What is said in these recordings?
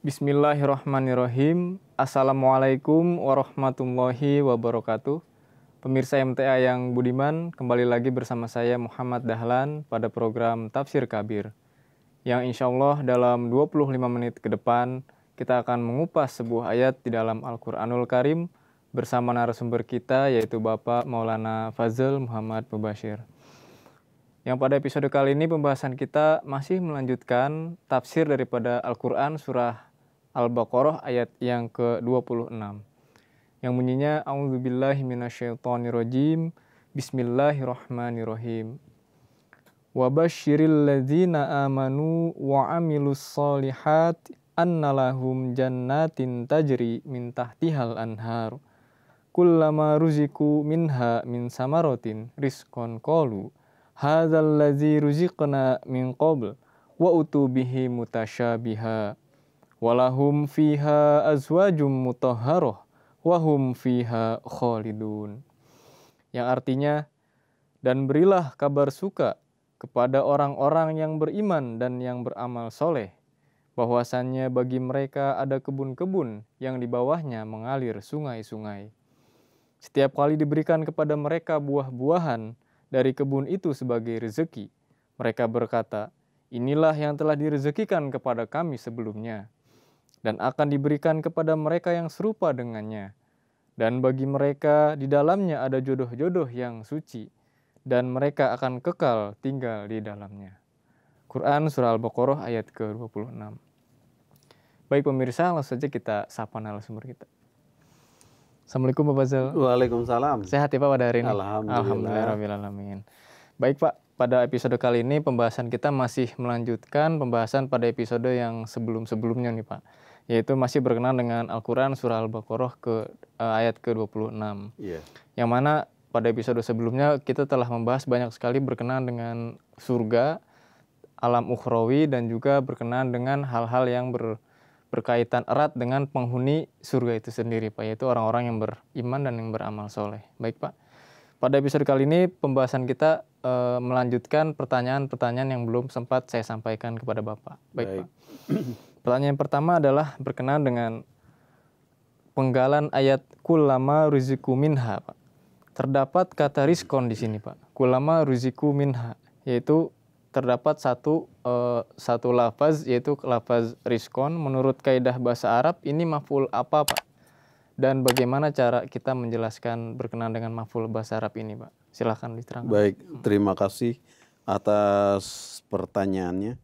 Bismillahirrahmanirrahim. Assalamualaikum warahmatullahi wabarakatuh. Pemirsa MTA yang budiman, kembali lagi bersama saya Muhammad Dahlan pada program Tafsir Kabir. Yang insya Allah dalam 25 menit ke depan kita akan mengupas sebuah ayat di dalam Al-Quranul Karim bersama narasumber kita yaitu Bapak Maulana Fazl Muhammad Mubashir. Yang pada episode kali ini pembahasan kita masih melanjutkan tafsir daripada Al-Quran surah Al-Baqarah ayat yang ke-26. Yang bunyinya A'udzubillahi minasyaitonirrajim. Bismillahirrahmanirrahim. Wa basyiril ladzina amanu wa amilus solihat anna lahum jannatin tajri min tahtihal anhar. Kullama ruziku minha min samaratin rizqan qalu hadzal ladzi ruziqna min qabl wa utubihi mutasyabiha. Walahum fiha azwajum mutahharah wahum fiha khalidun. Yang artinya, dan berilah kabar suka kepada orang-orang yang beriman dan yang beramal soleh, bahwasannya bagi mereka ada kebun-kebun yang di bawahnya mengalir sungai-sungai. Setiap kali diberikan kepada mereka buah-buahan dari kebun itu sebagai rezeki, mereka berkata, inilah yang telah direzekikan kepada kami sebelumnya. Dan akan diberikan kepada mereka yang serupa dengannya. Dan bagi mereka di dalamnya ada jodoh-jodoh yang suci, dan mereka akan kekal tinggal di dalamnya. Quran Surah Al-Baqarah ayat ke-26. Baik pemirsa, langsung saja kita sapa narasumber kita. Assalamualaikum Bapak Fazl. Waalaikumsalam. Sehat ya Pak pada hari ini? Alhamdulillah. Alhamdulillahirrahmanirrahim. Baik Pak, pada episode kali ini pembahasan kita masih melanjutkan pembahasan pada episode yang sebelum-sebelumnya nih Pak. Yaitu masih berkenaan dengan Al-Quran Surah Al-Baqarah ayat ke-26. Yeah. Yang mana pada episode sebelumnya kita telah membahas banyak sekali berkenaan dengan surga, alam ukhrawi, dan juga berkenaan dengan hal-hal yang berkaitan erat dengan penghuni surga itu sendiri Pak. Yaitu orang-orang yang beriman dan yang beramal soleh. Baik Pak, pada episode kali ini pembahasan kita melanjutkan pertanyaan-pertanyaan yang belum sempat saya sampaikan kepada Bapak. Baik. Pak. Pertanyaan pertama adalah berkenaan dengan penggalan ayat kullama ruziku minha, Pak. Terdapat kata rizkon di sini, Pak. Kullama ruziku minha, yaitu terdapat satu lafaz, yaitu lafaz rizkon. Menurut kaidah bahasa Arab, ini maf'ul apa, Pak? Dan bagaimana cara kita menjelaskan berkenaan dengan maf'ul bahasa Arab ini, Pak? Silahkan diterangkan. Baik, terima kasih atas pertanyaannya.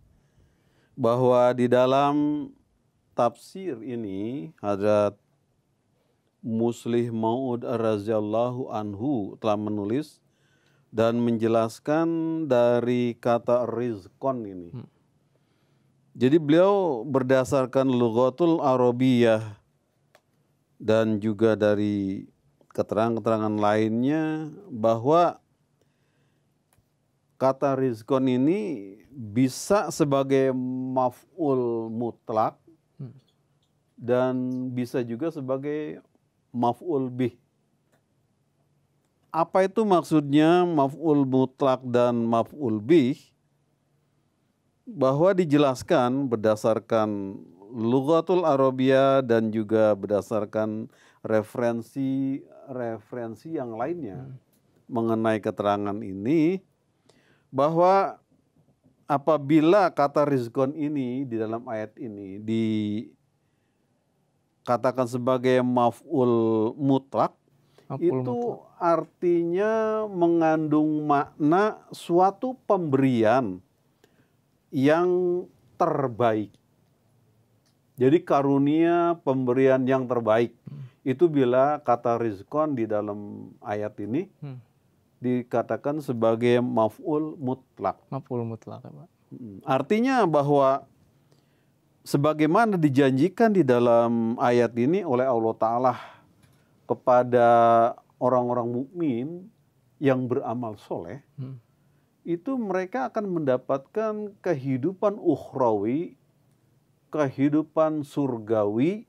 Bahwa di dalam tafsir ini Hadrat Muslih Mau'ud radhiyallahu anhu telah menulis dan menjelaskan dari kata rizqon ini. Jadi beliau berdasarkan lughatul Arabiyah dan juga dari keterangan-keterangan lainnya bahwa kata rizqon ini bisa sebagai maf'ul mutlak dan bisa juga sebagai maf'ul bih. Apa itu maksudnya maf'ul mutlak dan maf'ul bih? Bahwa dijelaskan berdasarkan lughatul Arabiyah dan juga berdasarkan referensi yang lainnya mengenai keterangan ini, bahwa apabila kata rizqon ini di dalam ayat ini dikatakan sebagai maf'ul mutlak, artinya mengandung makna suatu pemberian yang terbaik. Jadi karunia pemberian yang terbaik. Itu bila kata rizqon di dalam ayat ini dikatakan sebagai maf'ul mutlak. Maf'ul mutlak, Pak. Artinya bahwa sebagaimana dijanjikan di dalam ayat ini oleh Allah Ta'ala kepada orang-orang mukmin yang beramal soleh, itu mereka akan mendapatkan kehidupan ukhrawi, kehidupan surgawi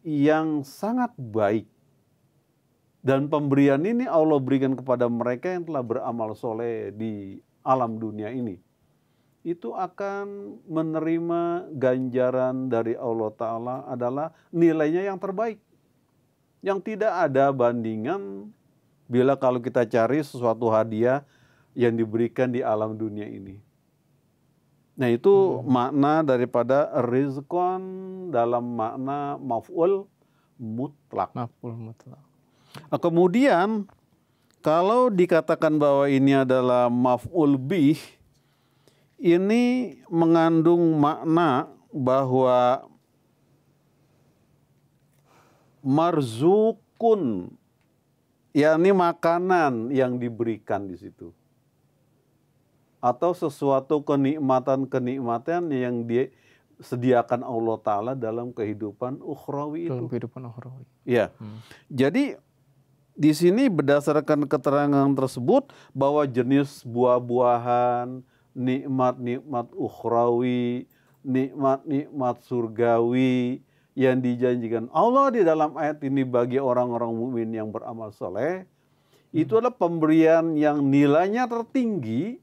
yang sangat baik. Dan pemberian ini Allah berikan kepada mereka yang telah beramal soleh di alam dunia ini. itu akan menerima ganjaran dari Allah Ta'ala adalah nilainya yang terbaik. Yang tidak ada bandingan bila kalau kita cari sesuatu hadiah yang diberikan di alam dunia ini. Nah itu makna daripada rizqan dalam makna maf'ul mutlak. Maf'ul mutlak. Kemudian kalau dikatakan bahwa ini adalah maf'ul bih, ini mengandung makna bahwa marzukun, yakni makanan yang diberikan di situ, atau sesuatu kenikmatan-kenikmatan yang disediakan Allah Ta'ala dalam kehidupan ukhrawi itu. Dalam kehidupan ukhrawi. Ya, jadi di sini berdasarkan keterangan tersebut bahwa jenis buah-buahan, nikmat-nikmat ukhrawi, nikmat-nikmat surgawi yang dijanjikan Allah di dalam ayat ini bagi orang-orang mukmin yang beramal soleh, itu adalah pemberian yang nilainya tertinggi,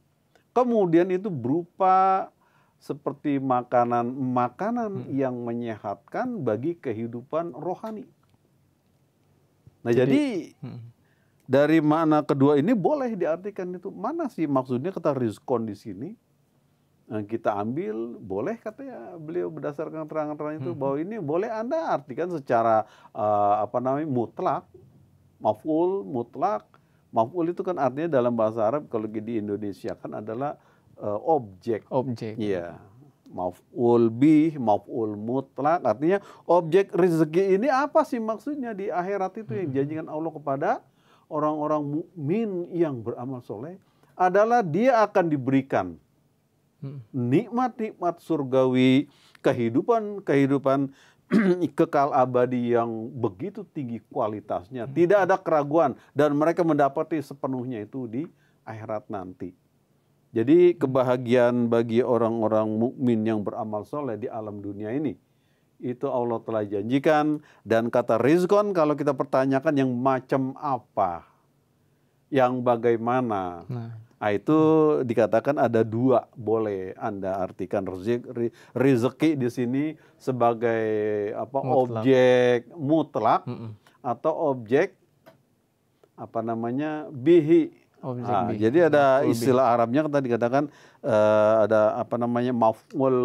kemudian itu berupa seperti makanan yang menyehatkan bagi kehidupan rohani. Nah jadi dari makna kedua ini boleh diartikan itu. Mana sih maksudnya kata rizkon di sini? Nah, kita ambil, boleh katanya beliau berdasarkan terang-terang itu bahwa ini boleh Anda artikan secara mutlak, maf'ul mutlak. Maf'ul itu kan artinya dalam bahasa Arab kalau di Indonesia kan adalah objek. Objek. Iya. Maf'ul bih, maf'ul mutlak, artinya objek rezeki ini apa sih maksudnya di akhirat itu yang dijanjikan Allah kepada orang-orang mukmin yang beramal soleh adalah dia akan diberikan nikmat-nikmat surgawi, kehidupan kekal abadi yang begitu tinggi kualitasnya, tidak ada keraguan dan mereka mendapati sepenuhnya itu di akhirat nanti. Jadi kebahagiaan bagi orang-orang mukmin yang beramal soleh di alam dunia ini, itu Allah telah janjikan. Dan kata rizkon kalau kita pertanyakan yang macam apa, yang bagaimana, nah itu dikatakan ada dua, boleh Anda artikan rezeki di sini sebagai objek mutlak atau objek bihi. Jadi ada istilah Arabnya tadi dikatakan ada maf'ul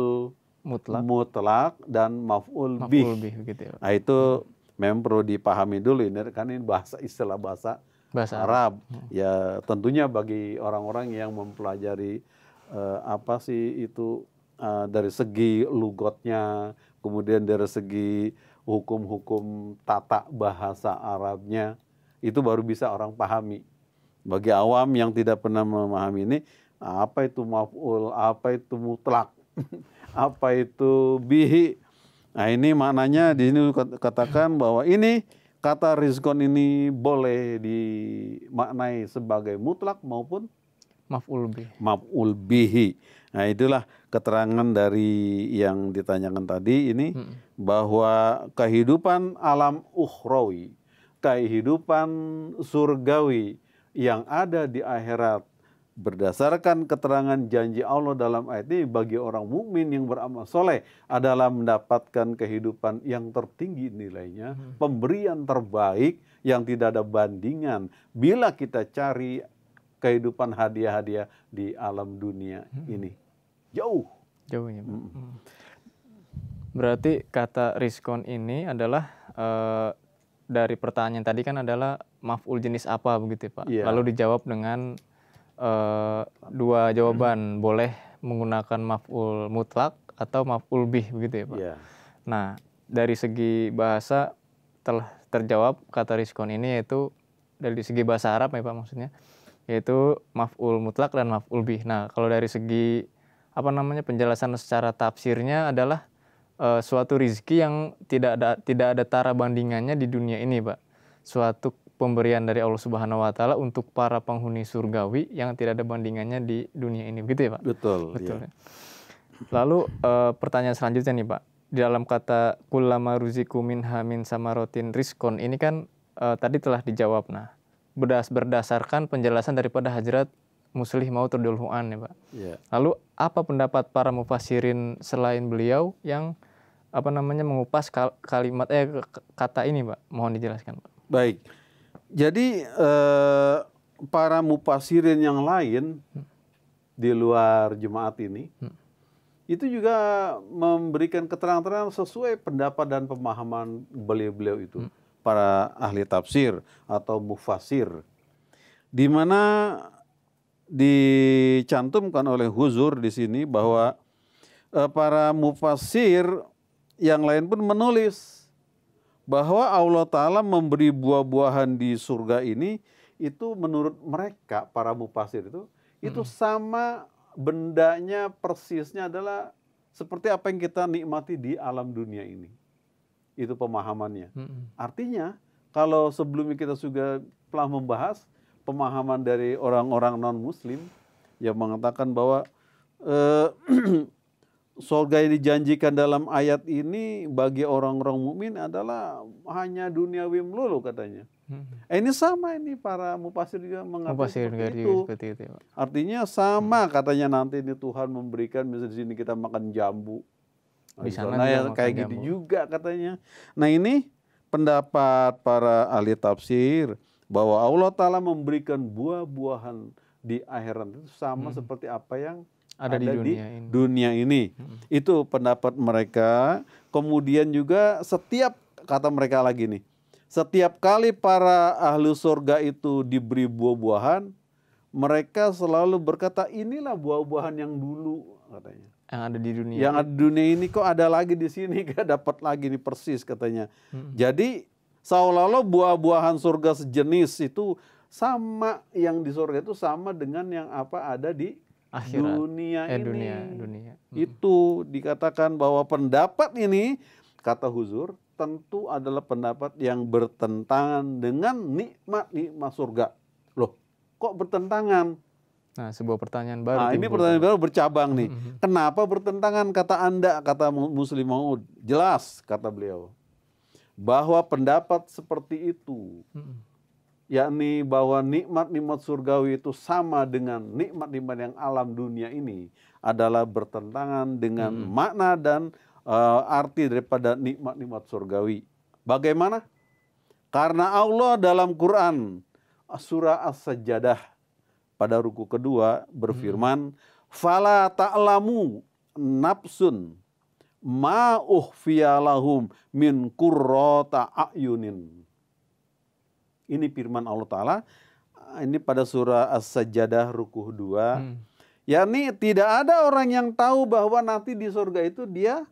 mutlak dan maf'ul bih. Gitu ya. Nah itu memang perlu dipahami dulu ini kan ini istilah bahasa Arab. Ya tentunya bagi orang-orang yang mempelajari apa sih itu dari segi lugotnya, kemudian dari segi hukum-hukum tata bahasa Arabnya, itu baru bisa orang pahami. Bagi awam yang tidak pernah memahami ini, apa itu maf'ul, apa itu mutlak, apa itu bihi. Nah ini maknanya di sini katakan bahwa ini kata rizkon ini boleh dimaknai sebagai mutlak maupun maf'ul bihi. Nah itulah keterangan dari yang ditanyakan tadi ini, bahwa kehidupan alam ukhrawi, kehidupan surgawi yang ada di akhirat berdasarkan keterangan janji Allah dalam ayat ini bagi orang mukmin yang beramal soleh adalah mendapatkan kehidupan yang tertinggi nilainya, pemberian terbaik yang tidak ada bandingan bila kita cari kehidupan hadiah-hadiah di alam dunia ini. Jauhnya. Berarti kata rizkon ini adalah dari pertanyaan tadi kan adalah maf'ul jenis apa begitu Pak? Yeah. Lalu dijawab dengan dua jawaban, boleh menggunakan maf'ul mutlak atau maf'ul bih begitu ya Pak? Yeah. Nah dari segi bahasa telah terjawab kata rizkon ini, yaitu dari segi bahasa Arab ya Pak maksudnya, yaitu maf'ul mutlak dan maf'ul bih. Nah kalau dari segi penjelasan secara tafsirnya adalah suatu rizki yang tidak ada tara bandingannya di dunia ini Pak. Suatu pemberian dari Allah Subhanahu wa Ta'ala untuk para penghuni surgawi yang tidak ada bandingannya di dunia ini, begitu ya Pak? Betul. Ya. Lalu pertanyaan selanjutnya nih Pak, di dalam kata kullama ruziku minha min samarotin rizkon ini kan tadi telah dijawab. Nah berdasarkan penjelasan daripada Hadrat Muslih Maud radhiyallahu an ya Pak. Yeah. Lalu apa pendapat para mufassirin selain beliau yang mengupas kalimat kata ini Pak? Mohon dijelaskan Pak. Baik. Jadi para mufassirin yang lain di luar jemaat ini itu juga memberikan keterangan-keterangan sesuai pendapat dan pemahaman beliau-beliau itu, para ahli tafsir atau mufassir, di mana dicantumkan oleh Huzur di sini bahwa para mufassir yang lain pun menulis bahwa Allah Ta'ala memberi buah-buahan di surga ini, itu menurut mereka para mufassir itu sama bendanya, persisnya adalah seperti apa yang kita nikmati di alam dunia ini. Itu pemahamannya. Artinya kalau sebelumnya kita juga telah membahas pemahaman dari orang-orang non-muslim yang mengatakan bahwa surga yang dijanjikan dalam ayat ini bagi orang-orang mukmin adalah hanya duniawi melulu katanya. Ini sama, ini para mufassir juga mengatakan seperti itu. Artinya sama katanya, nanti ini Tuhan memberikan, misalnya di sini kita makan jambu, di sana ya kayak gitu juga katanya. Nah ini pendapat para ahli tafsir bahwa Allah Ta'ala memberikan buah-buahan di akhirat itu sama seperti apa yang ada di dunia ini. Itu pendapat mereka. Kemudian juga setiap, kata mereka lagi nih, setiap kali para ahli surga itu diberi buah-buahan, mereka selalu berkata, inilah buah-buahan yang dulu katanya. Yang ada di dunia. Yang ada di dunia ini kok ada lagi di sini, gak dapat lagi nih persis katanya. Jadi seolah-olah buah-buahan surga sejenis itu sama, yang di surga itu sama dengan yang apa ada di akhirat, dunia ini. Dunia. Itu dikatakan bahwa pendapat ini, kata Huzur, tentu adalah pendapat yang bertentangan dengan nikmat-nikmat surga. Loh, kok bertentangan? Nah, sebuah pertanyaan baru. Nah, ini pertanyaan baru bercabang nih. Kenapa bertentangan kata Anda, kata Muslim Maud? Jelas, kata beliau, bahwa pendapat seperti itu, yakni bahwa nikmat-nikmat surgawi itu sama dengan nikmat-nikmat yang alam dunia ini, adalah bertentangan dengan makna dan arti daripada nikmat-nikmat surgawi. Bagaimana? Karena Allah dalam Quran surah As-Sajdah pada ruku kedua berfirman, "Fala ta'lamu nafsun ma ukhfiya lahum min qurrata a'yunin." Ini firman Allah Ta'ala, ini pada surah As-Sajdah ruku 2. Yakni tidak ada orang yang tahu bahwa nanti di surga itu dia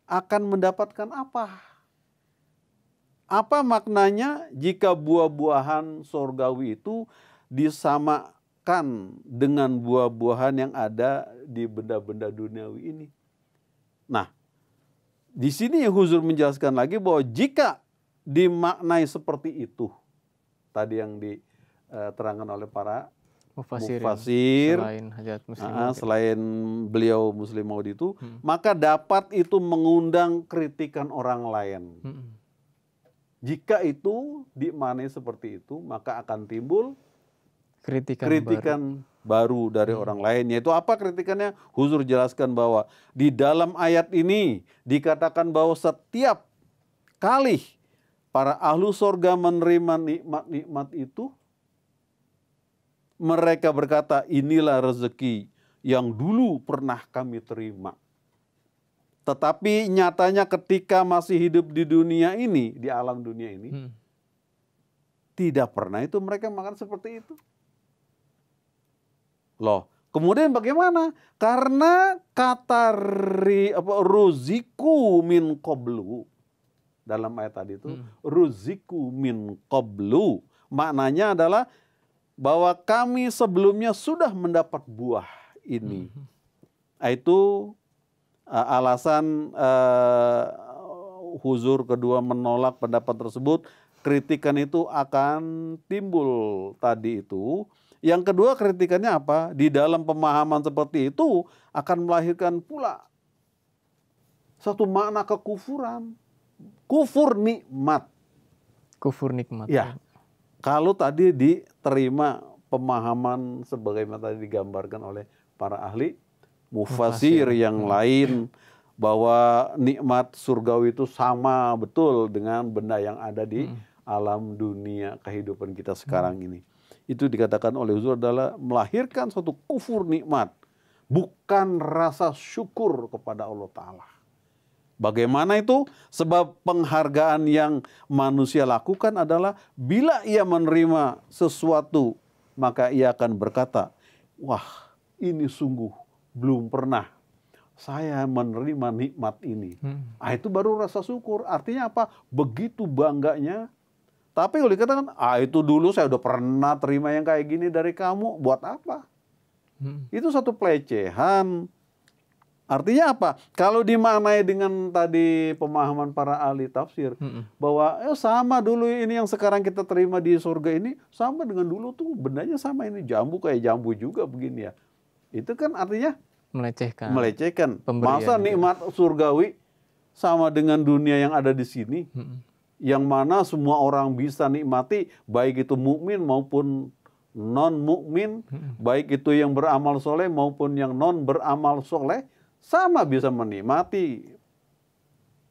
akan mendapatkan apa. Apa maknanya jika buah-buahan surgawi itu disamakan dengan buah-buahan yang ada di benda-benda duniawi ini. Nah, di sini Huzur menjelaskan lagi bahwa jika dimaknai seperti itu, tadi yang diterangkan oleh para mufassir selain beliau Muslim Maud itu, maka dapat itu mengundang kritikan orang lain. Jika itu dimaknai seperti itu, maka akan timbul kritikan baru dari orang lain. Yaitu apa kritikannya? Huzur jelaskan bahwa di dalam ayat ini dikatakan bahwa setiap kali para ahlu surga menerima nikmat-nikmat itu, mereka berkata, inilah rezeki yang dulu pernah kami terima. Tetapi nyatanya ketika masih hidup di dunia ini, di alam dunia ini, tidak pernah itu mereka makan seperti itu. Loh, kemudian bagaimana? Karena kata ruziku min qablu, dalam ayat tadi itu, ruziku min qablu, maknanya adalah bahwa kami sebelumnya sudah mendapat buah ini. Itu alasan Huzur kedua menolak pendapat tersebut. Kritikan itu akan timbul tadi itu. Yang kedua kritikannya apa? Di dalam pemahaman seperti itu akan melahirkan pula satu makna kekufuran. Kufur nikmat. Kufur nikmat. Ya. Kalau tadi diterima pemahaman sebagaimana tadi digambarkan oleh para ahli mufasir yang lain, bahwa nikmat surgawi itu sama betul dengan benda yang ada di alam dunia kehidupan kita sekarang ini. Itu dikatakan oleh Huzur adalah melahirkan suatu kufur nikmat, bukan rasa syukur kepada Allah Ta'ala. Bagaimana itu? Sebab penghargaan yang manusia lakukan adalah bila ia menerima sesuatu, maka ia akan berkata, wah, ini sungguh belum pernah saya menerima nikmat ini. Itu baru rasa syukur. Artinya apa? Begitu bangganya. Tapi kalau dikatakan, itu dulu saya udah pernah terima yang kayak gini dari kamu, buat apa? Itu satu pelecehan. Artinya apa? Kalau dimaknai dengan tadi pemahaman para ahli tafsir, bahwa sama dulu ini yang sekarang kita terima di surga ini, sama dengan dulu tuh bendanya sama, ini jambu kayak jambu juga begini ya. Itu kan artinya melecehkan. Masa nikmat surgawi sama dengan dunia yang ada di sini, yang mana semua orang bisa nikmati, baik itu mukmin maupun non mukmin, baik itu yang beramal soleh maupun yang non beramal soleh, sama bisa menikmati.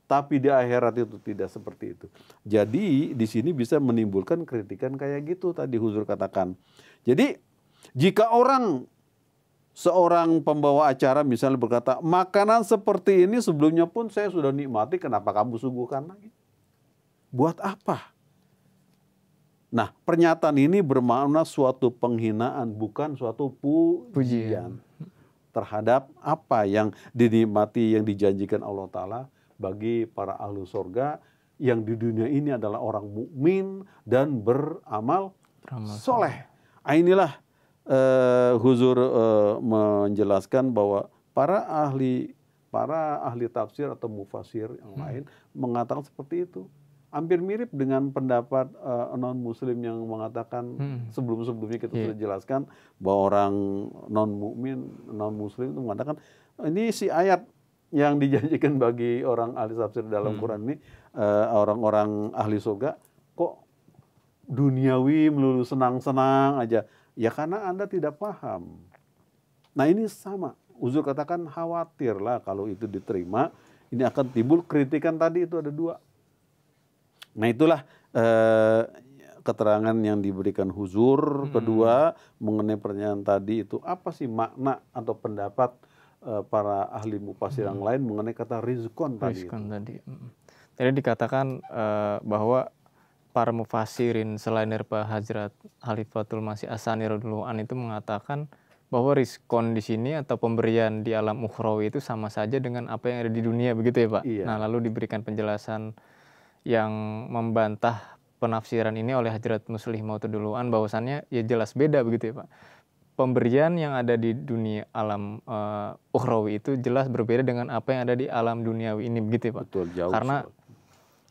Tapi di akhirat itu tidak seperti itu. Jadi di sini bisa menimbulkan kritikan kayak gitu tadi Huzur katakan. Jadi jika seorang pembawa acara misalnya berkata, makanan seperti ini sebelumnya pun saya sudah nikmati, kenapa kamu suguhkan lagi? Buat apa? Nah, pernyataan ini bermakna suatu penghinaan, bukan suatu pujian terhadap apa yang dinikmati, yang dijanjikan Allah Ta'ala bagi para ahlu surga yang di dunia ini adalah orang mukmin dan beramal soleh. Inilah Huzur menjelaskan bahwa para ahli tafsir atau mufasir yang lain mengatakan seperti itu. Hampir mirip dengan pendapat non-muslim yang mengatakan sebelum-sebelumnya kita sudah jelaskan bahwa orang non-muslim itu mengatakan ini si ayat yang dijanjikan bagi orang ahli tafsir dalam Quran ini, orang-orang ahli surga kok duniawi melulu senang-senang aja. Ya karena Anda tidak paham. Nah ini sama. Huzur katakan khawatirlah kalau itu diterima, ini akan timbul kritikan tadi itu ada dua. Nah itulah keterangan yang diberikan Huzur. Kedua mengenai pertanyaan tadi itu apa sih makna atau pendapat para ahli mufasir yang lain mengenai kata rizkon tadi. Jadi dikatakan bahwa para mufasirin selain dari Hazrat Khalifatul Masih As-Sani radhiyallahu anhu itu mengatakan bahwa rizkon di sini atau pemberian di alam ukhrawi itu sama saja dengan apa yang ada di dunia, begitu ya Pak? Iya. Nah lalu diberikan penjelasan yang membantah penafsiran ini oleh Hadrat Muslih Maud radhiyallahu anhu bahwasannya ya jelas beda, begitu ya Pak. Pemberian yang ada di dunia alam ukhrawi itu jelas berbeda dengan apa yang ada di alam duniawi ini, begitu ya Pak? Betul, jauh.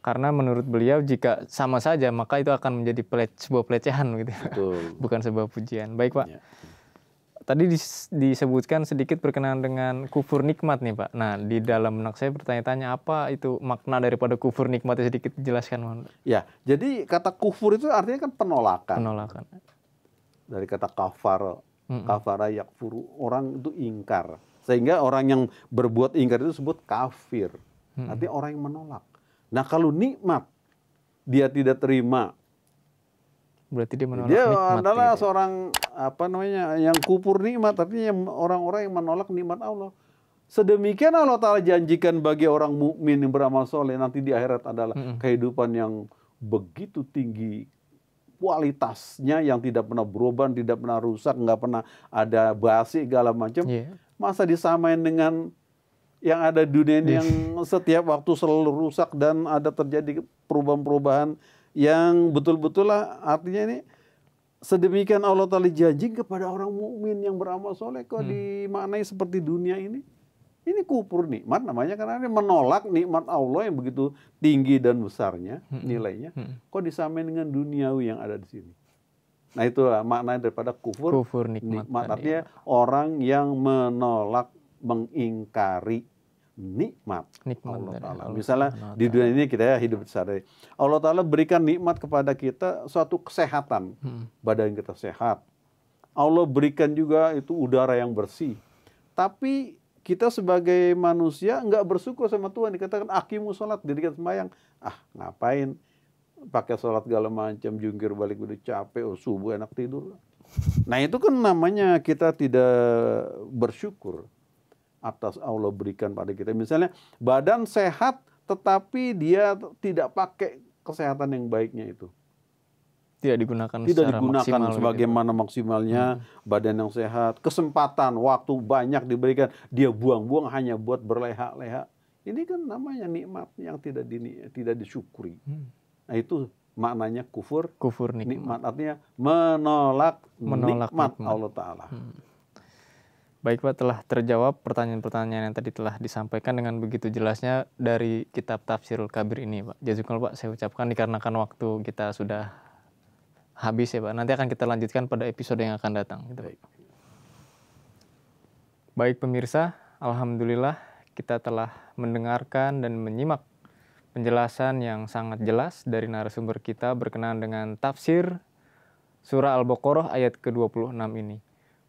Karena menurut beliau jika sama saja maka itu akan menjadi sebuah pelecehan, begitu ya Pak? Bukan sebuah pujian. Baik Pak. Ya. Tadi disebutkan sedikit berkenaan dengan kufur nikmat nih Pak. Nah di dalam benak saya bertanya-tanya apa itu makna daripada kufur nikmatnya, sedikit dijelaskan. Ya, jadi kata kufur itu artinya kan penolakan. Dari kata kafara yakfuru, orang itu ingkar. Sehingga orang yang berbuat ingkar itu disebut kafir. Artinya orang yang menolak. Nah kalau nikmat dia tidak terima, berarti dia menolak dia nikmat. Dia adalah gitu. Seorang yang kufur nikmat, artinya orang-orang yang menolak nikmat Allah. Sedemikian Allah Ta'ala janjikan bagi orang mukmin yang beramal soleh nanti di akhirat adalah kehidupan yang begitu tinggi kualitasnya, yang tidak pernah berubah, tidak pernah rusak, nggak pernah ada basi segala macam. Masa disamain dengan yang ada di dunia ini yang setiap waktu selalu rusak dan ada terjadi perubahan-perubahan yang betul-betul lah, artinya ini sedemikian Allah Ta'ala janji kepada orang mukmin yang beramal soleh kok dimaknai seperti dunia ini. Ini kufur nikmat namanya, karena dia menolak nikmat Allah yang begitu tinggi dan besarnya nilainya, kok disamain dengan duniawi yang ada di sini. Nah itu maknanya daripada kufur nikmat. Artinya orang yang menolak, mengingkari nikmat Allah Ta'ala. Misalnya di dunia ini kita hidup sehari, Allah Ta'ala berikan nikmat kepada kita suatu kesehatan, badan kita sehat, Allah berikan juga itu udara yang bersih. Tapi kita sebagai manusia nggak bersyukur sama Tuhan. Dikatakan aqimus sholat, dirikan sembahyang. Ngapain pakai sholat segala macam, jungkir balik udah capek, subuh enak tidur. Nah itu kan namanya kita tidak bersyukur atas Allah berikan pada kita. Misalnya badan sehat tetapi dia tidak pakai kesehatan yang baiknya itu. Tidak digunakan maksimal sebagaimana maksimalnya badan yang sehat. Kesempatan, waktu banyak diberikan, dia buang-buang hanya buat berleha-leha. Ini kan namanya nikmat yang tidak disyukuri. Nah itu maknanya kufur nikmat. Artinya menolak nikmat Allah Ta'ala. Baik Pak, telah terjawab pertanyaan-pertanyaan yang tadi telah disampaikan dengan begitu jelasnya dari kitab Tafsirul Kabir ini Pak. Jazakumullah Pak, saya ucapkan dikarenakan waktu kita sudah habis ya Pak. Nanti akan kita lanjutkan pada episode yang akan datang. Gitu. Baik pemirsa, alhamdulillah kita telah mendengarkan dan menyimak penjelasan yang sangat jelas dari narasumber kita berkenaan dengan tafsir surah Al-Baqarah ayat ke-26 ini.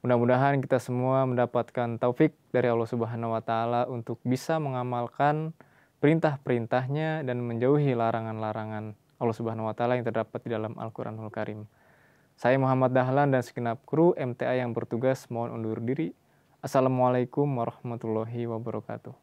Mudah-mudahan kita semua mendapatkan taufik dari Allah Subhanahu wa taala untuk bisa mengamalkan perintah-perintahnya dan menjauhi larangan-larangan Allah Subhanahu wa taala yang terdapat di dalam Al-Qur'anul Karim. Saya Muhammad Dahlan dan segenap kru MTA yang bertugas mohon undur diri. Assalamualaikum warahmatullahi wabarakatuh.